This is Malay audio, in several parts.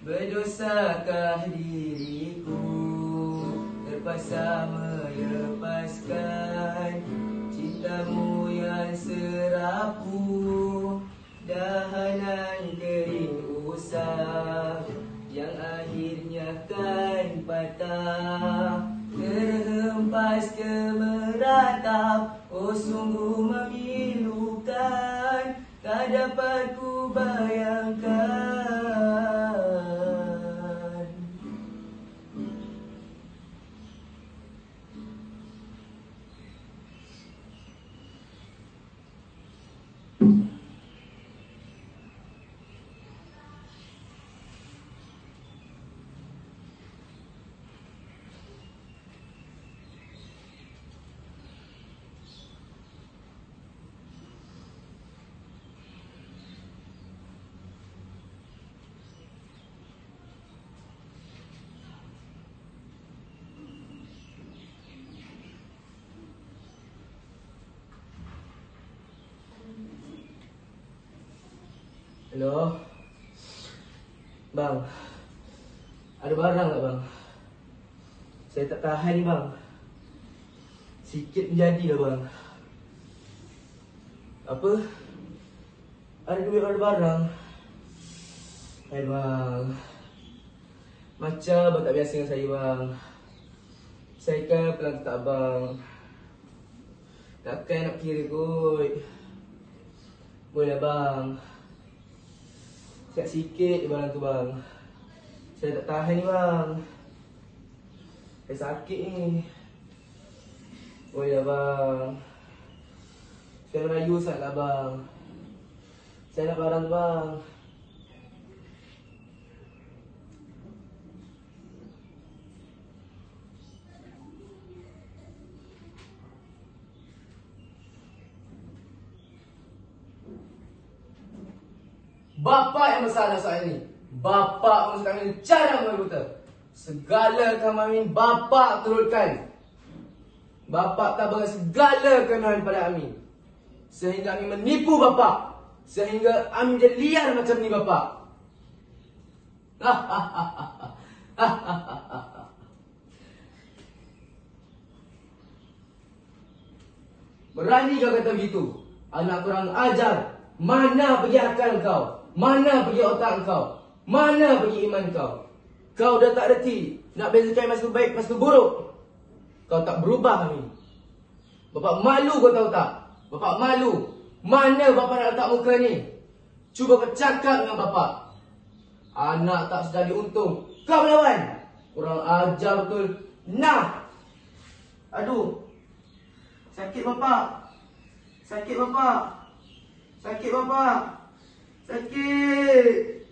Berdosakah diriku terpaksa melepaskan cintamu yang serapu, dahanan kering usah yang akhirnya kan patah, terhempas ke meratap. Oh sungguh memilukan, tak dapat ku bayangkan. Hello? Bang, ada barang tak bang? Saya tak tahan ni bang. Sikit menjadi dah bang. Apa? Ada duit, ada barang. Hai bang, macam abang tak biasa dengan saya bang. Saya kan pelanggan tak abang. Takkan nak kira kot. Boleh bang, siap sikit je barang tu bang. Saya tak tahan ni bang. Saya sakit ni. Boleh bang. Saya merayu sangat lah bang. Saya nak barang tu bang. Bapak yang bersalah soal ini. Bapak memasukkan kami cara mengebuta. Segala kami bapak turutkan. Bapak tak bagi segala kebenaran pada kami. Sehingga kami menipu bapak. Sehingga kami menjadi liar macam ni bapak. Berani kau kata begitu? Anak kurang ajar. Mana pergi akal kau? Mana pergi otak kau? Mana pergi iman kau? Kau dah tak reti nak bezakan masa tu baik, masa tu buruk. Kau tak berubah kami. Bapak malu kau tahu tak? Bapak malu. Mana bapak nak letak muka ni? Cuba kau cakap dengan bapak. Anak tak sedar diuntung. Kau melawan. Kurang ajar betul. Nah. Aduh. Sakit bapak. Sakit bapak. Sakit bapak. Sakit.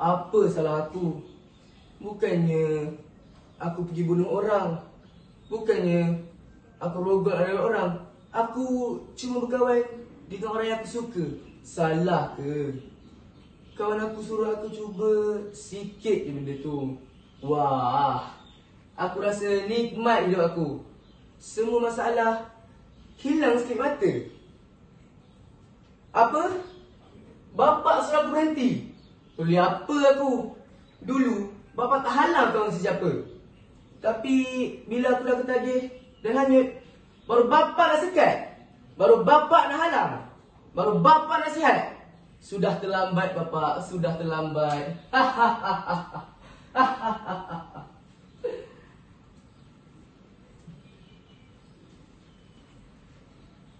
Apa salah aku? Bukannya aku pergi bunuh orang. Bukannya aku rogol ada orang. Aku cuma berkawan dengan orang yang aku suka. Salah ke? Kawan aku suruh aku cuba sikit je benda tu. Wah, aku rasa nikmat hidup aku. Semua masalah hilang sikit mata. Apa? Bapak suruh aku berhenti. Boleh apa aku? Dulu, bapak tak halang kawan sesiapa. Tapi, bila aku dah ketagih dan hanyut, baru bapak nak sekat. Baru bapak nak halang. Baru bapak nak sihat. Sudah terlambat bapak, sudah terlambat.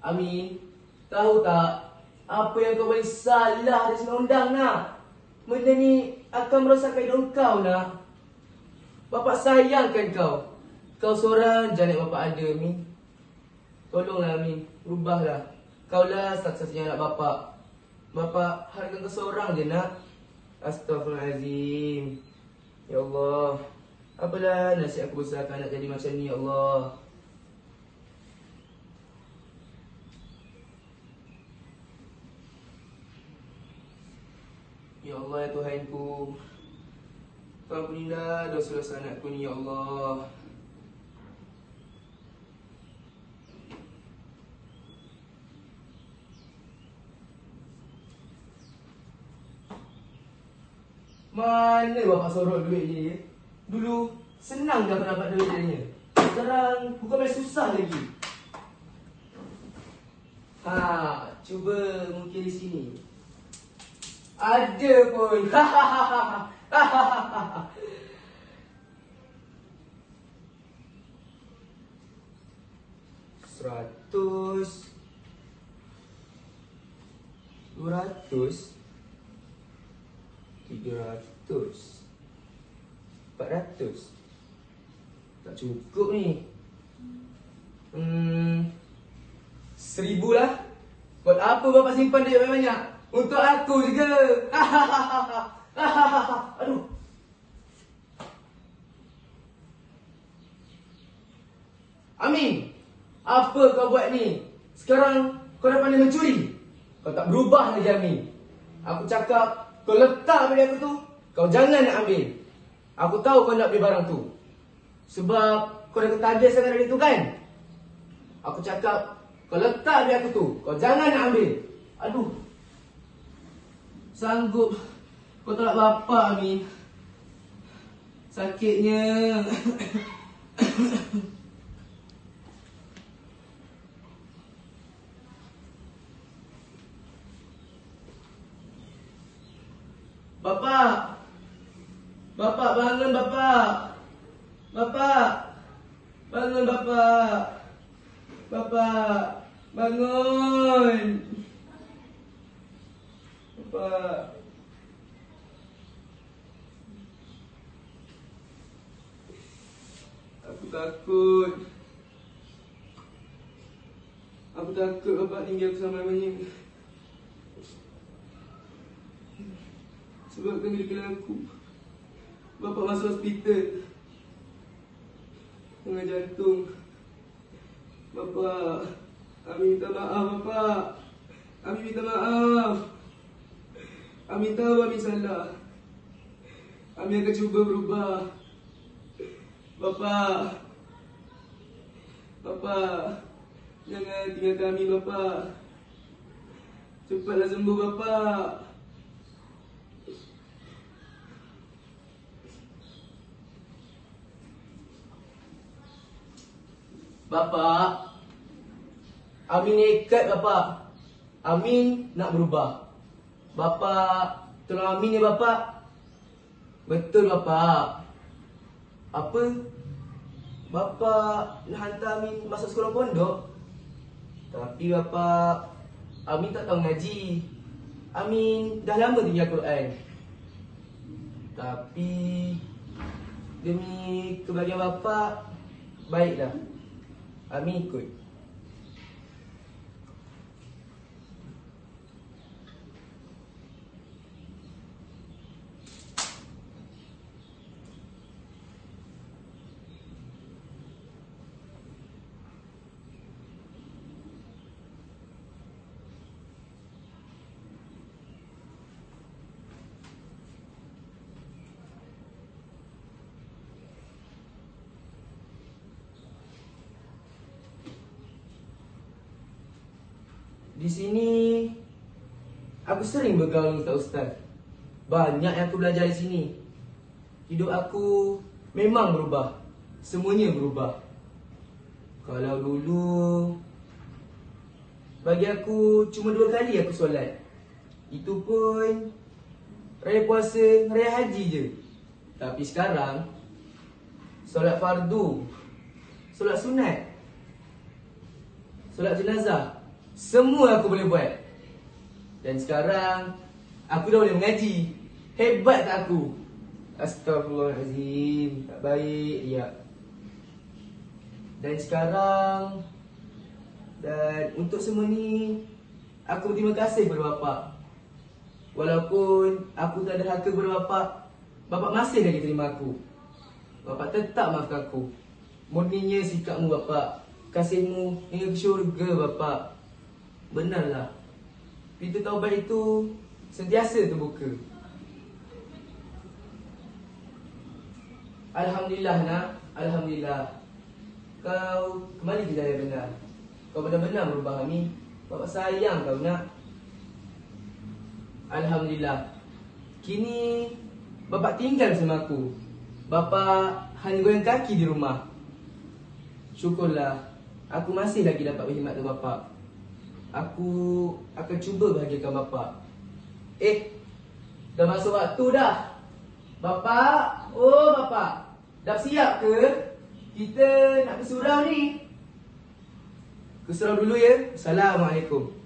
Amin, tahu tak apa yang kau boleh salah dari undang-undang nak? Benda ni akan merosakkan hidup kau nak. Bapak sayangkan kau. Kau seorang janet bapak ada, Amin. Tolonglah Amin, rubahlah. Kaulah satu-satunya anak bapak. Bapak harapkan kau seorang je nak. Astaghfirullahaladzim. Ya Allah, apalah nasib aku besarkan nak jadi macam ni, ya Allah. Ya Allah, ya Tuhanku, Kau ampunilah dosa-dosa anakku ni, ya Allah. Mana bapak sorot duit ni? Dulu senang dah dapat duit darinya. Sekarang bukan main susah lagi. Cuba mungkin di sini. Ada pun. Seratus, 200, 300, 400. Tak cukup ni. 1000 lah. Buat apa bapak simpan duit banyak-banyak? Untuk aku juga. Aduh. Amin, apa kau buat ni? Sekarang kau dah pandai mencuri. Kau tak berubah lagi, Amin. Aku cakap kau letak bagi aku tu, kau jangan nak ambil. Aku tahu kau nak beli barang tu sebab kau dah ketagih sangat dari tu kan? Aku cakap kau letak bagi aku tu, kau jangan nak ambil. Aduh. Sanggup kau tolak bapak, Amin. Sakitnya. Bapak! Bapak, bangun bapak! Bapak! Bangun bapak! Bapak! Bangun! Bapak! Aku takut. Aku takut bapak tinggal aku selama-lamanya. Sebab kan bila aku bapak masuk hospital dengan jantung. Bapak, Amin minta maaf bapak. Amin minta maaf. Amin tahu Amin salah. Amin akan cuba berubah. Bapak. Bapak, jangan tinggalkan Amin bapak. Cepatlah sembuh bapak. Bapak, Amin nekat bapak. Amin nak berubah. Bapak, tolong Amin ya bapak. Betul bapak. Apa? Bapak nak hantar Amin masuk sekolah pondok? Tapi bapak, Amin tak tahu ngaji. Amin dah lama tinggal Quran. Tapi demi kebahagiaan bapak, baiklah, Amin ikut. Di sini aku sering bergaul dengan ustaz. Banyak yang aku belajar di sini. Hidup aku memang berubah. Semuanya berubah. Kalau dulu bagi aku cuma 2 kali aku solat. Itu pun raya puasa, raya haji je. Tapi sekarang solat fardu, solat sunat, solat jenazah, semua aku boleh buat. Dan sekarang aku dah boleh mengaji. Hebat tak aku? Astagfirullahalazim. Tak baik ya. Dan sekarang, dan untuk semua ni, aku berterima kasih kepada bapak. Walaupun aku tak ada harta kepada bapak, bapak masih lagi terima aku. Bapak tetap maafkan aku. Murninya sikapmu bapak. Kasihmu hingga ke syurga bapak. Benarlah, pintu taubat itu sentiasa terbuka. Alhamdulillah nak. Alhamdulillah. Kau kembali ke jalan yang benar. Kau benar-benar berubah, Amin. Bapak sayang kau nak. Alhamdulillah. Kini Bapak tinggal sama aku. Bapak hanya goyang kaki di rumah. Syukurlah, aku masih lagi dapat berkhidmat dengan bapak. Aku akan cuba bahagiakan bapak. Dah masuk waktu dah. Bapak, oh bapak, dah siap ke? Kita nak bersurau ni. Ke surau dulu ya. Assalamualaikum.